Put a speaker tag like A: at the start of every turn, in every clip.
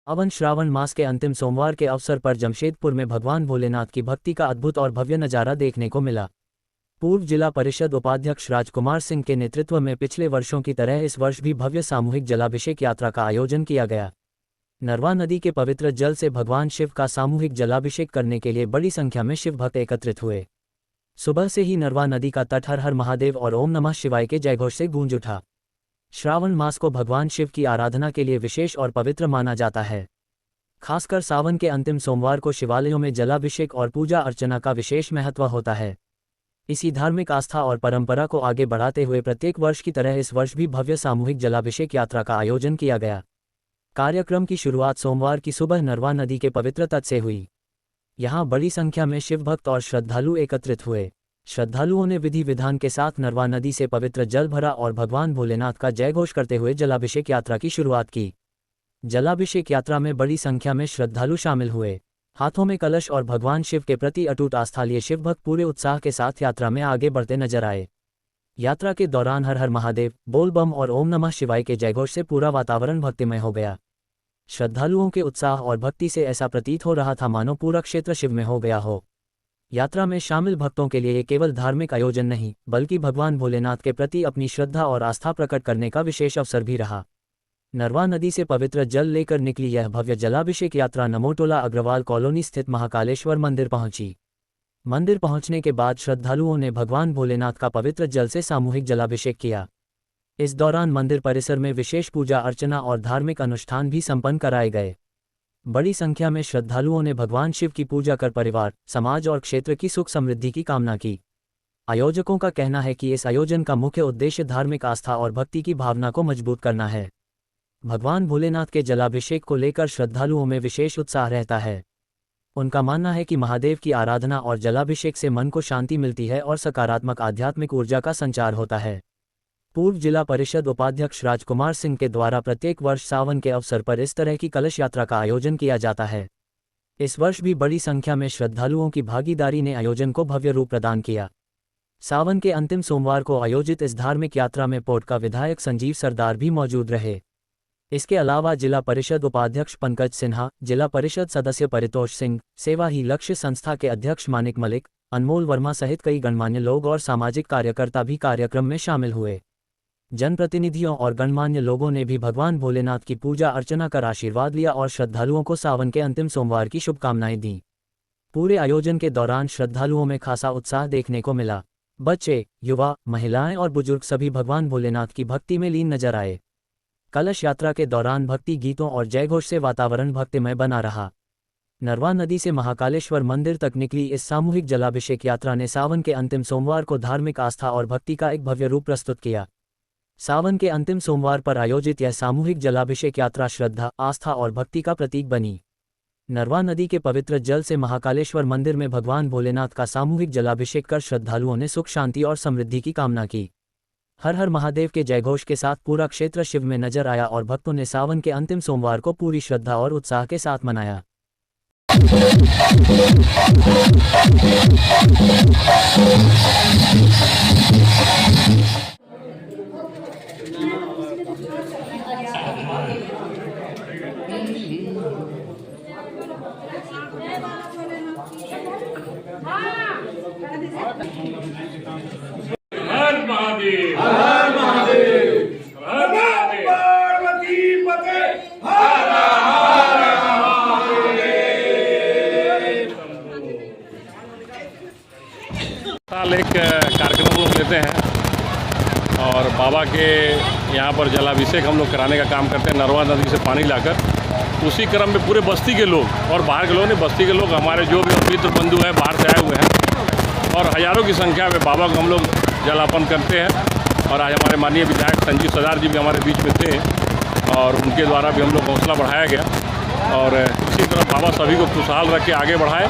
A: Oven Shravan मास के अंतिम सोमवार के अवसर पर जमशेदपुर में भगवान भोलेनाथ की भक्ति का अद्भुत और भव्य नजारा देखने को मिला। पूर्व जिला परिषद उपाध्यक्ष राजकुमार सिंह के नेतृत्व में पिछले वर्षों की तरह इस वर्ष भी भव्य सामूहिक जलाभिषेक यात्रा का आयोजन किया गया। नरवा नदी के पवित्र जल से भगवान शिव का सामूहिक जलाभिषेक करने के लिए बड़ी संख्या में शिव भक्त एकत्रित हुए। सुबह से ही नरवा नदी का तट हर हर महादेव और ओम नमः शिवाय के जयघोष से गूंज उठा। श्रावण मास को भगवान शिव की आराधना के लिए विशेष और पवित्र माना जाता है। खासकर सावन के अंतिम सोमवार को शिवालयों में जलाभिषेक और पूजा अर्चना का विशेष महत्व होता है। इसी धार्मिक आस्था और परंपरा को आगे बढ़ाते हुए प्रत्येक वर्ष की तरह इस वर्ष भी भव्य सामूहिक जलाभिषेक यात्रा का आयोजन किया गया। कार्यक्रम की शुरुआत सोमवार की सुबह नरवा नदी के पवित्र तट से हुई। यहां बड़ी संख्या में शिव भक्त और श्रद्धालु एकत्रित हुए। श्रद्धालुओं ने विधि विधान के साथ नरवा नदी से पवित्र जल भरा और भगवान भोलेनाथ का जयघोष करते हुए जलाभिषेक यात्रा की शुरुआत की। जलाभिषेक यात्रा में बड़ी संख्या में श्रद्धालु शामिल हुए। हाथों में कलश और भगवान शिव के प्रति अटूट आस्था लिए शिव भक्त पूरे उत्साह के साथ यात्रा में आगे बढ़ते नजर आए। यात्रा के दौरान हर हर महादेव, बोल बम और ओम नमः शिवाय के जयघोष से पूरा वातावरण भक्तिमय हो गया। श्रद्धालुओं के उत्साह और भक्ति से ऐसा प्रतीत हो रहा था मानो पूरा क्षेत्र शिव में हो गया हो। यात्रा में शामिल भक्तों के लिए ये केवल धार्मिक आयोजन नहीं, बल्कि भगवान भोलेनाथ के प्रति अपनी श्रद्धा और आस्था प्रकट करने का विशेष अवसर भी रहा। नरवा नदी से पवित्र जल लेकर निकली यह भव्य जलाभिषेक यात्रा नमोटोला अग्रवाल कॉलोनी स्थित महाकालेश्वर मंदिर पहुंची। मंदिर पहुंचने के बाद श्रद्धालुओं ने भगवान भोलेनाथ का पवित्र जल से सामूहिक जलाभिषेक किया। इस दौरान मंदिर परिसर में विशेष पूजा अर्चना और धार्मिक अनुष्ठान भी संपन्न कराए गए। बड़ी संख्या में श्रद्धालुओं ने भगवान शिव की पूजा कर परिवार, समाज और क्षेत्र की सुख समृद्धि की कामना की। आयोजकों का कहना है कि इस आयोजन का मुख्य उद्देश्य धार्मिक आस्था और भक्ति की भावना को मजबूत करना है। भगवान भोलेनाथ के जलाभिषेक को लेकर श्रद्धालुओं में विशेष उत्साह रहता है। उनका मानना है कि महादेव की आराधना और जलाभिषेक से मन को शांति मिलती है और सकारात्मक आध्यात्मिक ऊर्जा का संचार होता है। पूर्व जिला परिषद उपाध्यक्ष राजकुमार सिंह के द्वारा प्रत्येक वर्ष सावन के अवसर पर इस तरह की कलश यात्रा का आयोजन किया जाता है। इस वर्ष भी बड़ी संख्या में श्रद्धालुओं की भागीदारी ने आयोजन को भव्य रूप प्रदान किया। सावन के अंतिम सोमवार को आयोजित इस धार्मिक यात्रा में पोट का विधायक संजीव सरदार भी मौजूद रहे। इसके अलावा जिला परिषद उपाध्यक्ष पंकज सिन्हा, जिला परिषद सदस्य परितोष सिंह, सेवा ही लक्ष्य संस्था के अध्यक्ष मानिक मलिक, अनमोल वर्मा सहित कई गणमान्य लोग और सामाजिक कार्यकर्ता भी कार्यक्रम में शामिल हुए। जनप्रतिनिधियों और गणमान्य लोगों ने भी भगवान भोलेनाथ की पूजा अर्चना कर आशीर्वाद लिया और श्रद्धालुओं को सावन के अंतिम सोमवार की शुभकामनाएं दी। पूरे आयोजन के दौरान श्रद्धालुओं में खासा उत्साह देखने को मिला। बच्चे, युवा, महिलाएं और बुजुर्ग सभी भगवान भोलेनाथ की भक्ति में लीन नजर आए। कलश यात्रा के दौरान भक्ति गीतों और जयघोष से वातावरण भक्तिमय बना रहा। नरवा नदी से महाकालेश्वर मंदिर तक निकली इस सामूहिक जलाभिषेक यात्रा ने सावन के अंतिम सोमवार को धार्मिक आस्था और भक्ति का एक भव्य रूप प्रस्तुत किया। सावन के अंतिम सोमवार पर आयोजित यह सामूहिक जलाभिषेक यात्रा श्रद्धा, आस्था और भक्ति का प्रतीक बनी। नरवा नदी के पवित्र जल से महाकालेश्वर मंदिर में भगवान भोलेनाथ का सामूहिक जलाभिषेक कर श्रद्धालुओं ने सुख शांति और समृद्धि की कामना की। हर हर महादेव के जयघोष के साथ पूरा क्षेत्र शिव में नजर आया और भक्तों ने सावन के अंतिम सोमवार को पूरी श्रद्धा और उत्साह के साथ मनाया।
B: हर महादेव,
C: हर महादेव,
B: हर महादेव,
C: पार्वती पते, हर हर महादेव।
B: साल एक कार्यक्रम हम लोग लेते हैं और बाबा के यहाँ पर जलाभिषेक हम लोग कराने का काम करते हैं। नरवा नदी से पानी लाकर उसी क्रम में पूरे बस्ती के लोग और बाहर के लोग नहीं, बस्ती के लोग हमारे जो भी मित्र बंधु हैं बाहर से आए हुए हैं और हज़ारों की संख्या में बाबा को हम लोग जलार्पण करते हैं। और आज हमारे माननीय विधायक संजीव सरदार जी भी हमारे बीच में थे और उनके द्वारा भी हम लोग हौसला बढ़ाया गया और इसी तरह बाबा सभी को खुशहाल रख के आगे बढ़ाए,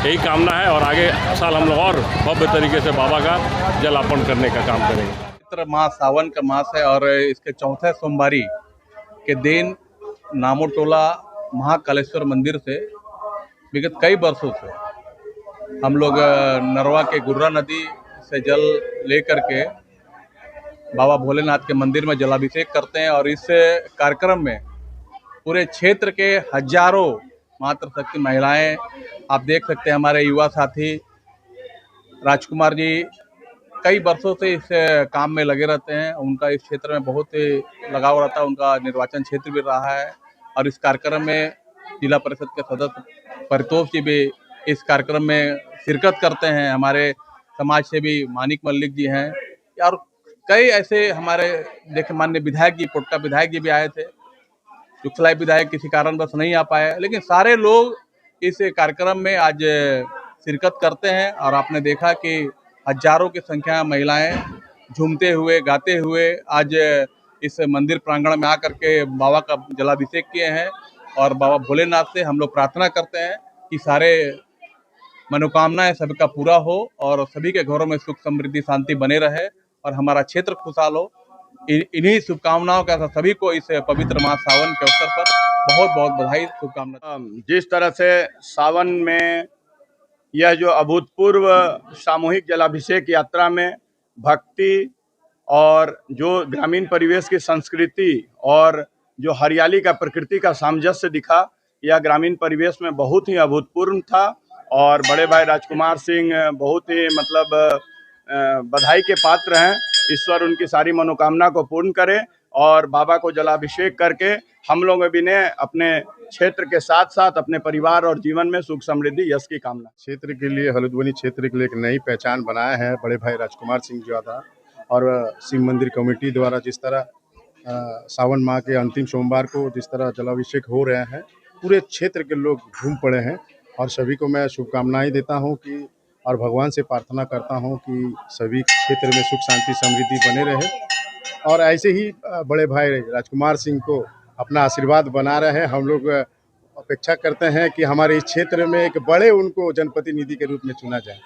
B: यही कामना है। और आगे साल हम लोग और भव्य तरीके से बाबा का जलार्पण करने का काम करेंगे।
D: पवित्र मास सावन का मास है और इसके चौथे सोमवारी के दिन नामोटोला महाकालेश्वर मंदिर से विगत कई वर्षों से हम लोग नरवा के गुर्रा नदी से जल लेकर के बाबा भोलेनाथ के मंदिर में जलाभिषेक करते हैं और इस कार्यक्रम में पूरे क्षेत्र के हजारों मातृशक्ति महिलाएं, आप देख सकते हैं हमारे युवा साथी राजकुमार जी कई वर्षों से इस काम में लगे रहते हैं। उनका इस क्षेत्र में बहुत ही लगाव रहता है, उनका निर्वाचन क्षेत्र भी रहा है। और इस कार्यक्रम में जिला परिषद के सदस्य परितोष जी भी इस कार्यक्रम में शिरकत करते हैं। हमारे समाज सेवी मानिक मल्लिक जी हैं और कई ऐसे हमारे देखे माननीय विधायक जी, पोटका विधायक जी भी आए थे। जुगसलाई विधायक किसी कारणवश नहीं आ पाए, लेकिन सारे लोग इस कार्यक्रम में आज शिरकत करते हैं। और आपने देखा कि हजारों की संख्या में महिलाएं झूमते हुए, गाते हुए आज इस मंदिर प्रांगण में आकर के बाबा का जलाभिषेक किए हैं। और बाबा भोलेनाथ से हम लोग प्रार्थना करते हैं कि सारे मनोकामनाएं सभी का पूरा हो और सभी के घरों में सुख समृद्धि शांति बने रहे और हमारा क्षेत्र खुशहाल हो। इन्हीं शुभकामनाओं के साथ सभी को इस पवित्र माह सावन के अवसर पर बहुत बहुत बधाई, शुभकामनाएं।
E: जिस तरह से सावन में यह जो अभूतपूर्व सामूहिक जलाभिषेक यात्रा में भक्ति और जो ग्रामीण परिवेश की संस्कृति और जो हरियाली का प्रकृति का सामंजस्य दिखा, यह ग्रामीण परिवेश में बहुत ही अभूतपूर्व था। और बड़े भाई राजकुमार सिंह बहुत ही बधाई के पात्र हैं। ईश्वर उनकी सारी मनोकामना को पूर्ण करे और बाबा को जलाभिषेक करके हम लोग भी ने अपने क्षेत्र के साथ साथ अपने परिवार और जीवन में सुख समृद्धि यश की कामना।
F: क्षेत्र के लिए, हल्द्वानी क्षेत्र के लिए एक नई पहचान बनाया है बड़े भाई राजकुमार सिंह जी द्वारा और शिव मंदिर कमेटी द्वारा। जिस तरह सावन माह के अंतिम सोमवार को जिस तरह जलाभिषेक हो रहे हैं, पूरे क्षेत्र के लोग झूम पड़े हैं और सभी को मैं शुभकामनाएं देता हूं कि और भगवान से प्रार्थना करता हूं कि सभी क्षेत्र में सुख शांति समृद्धि बने रहे और ऐसे ही बड़े भाई राजकुमार सिंह को अपना आशीर्वाद बना रहे। हम लोग अपेक्षा करते हैं कि हमारे इस क्षेत्र में एक बड़े उनको जनप्रतिनिधि के रूप में चुना जाए।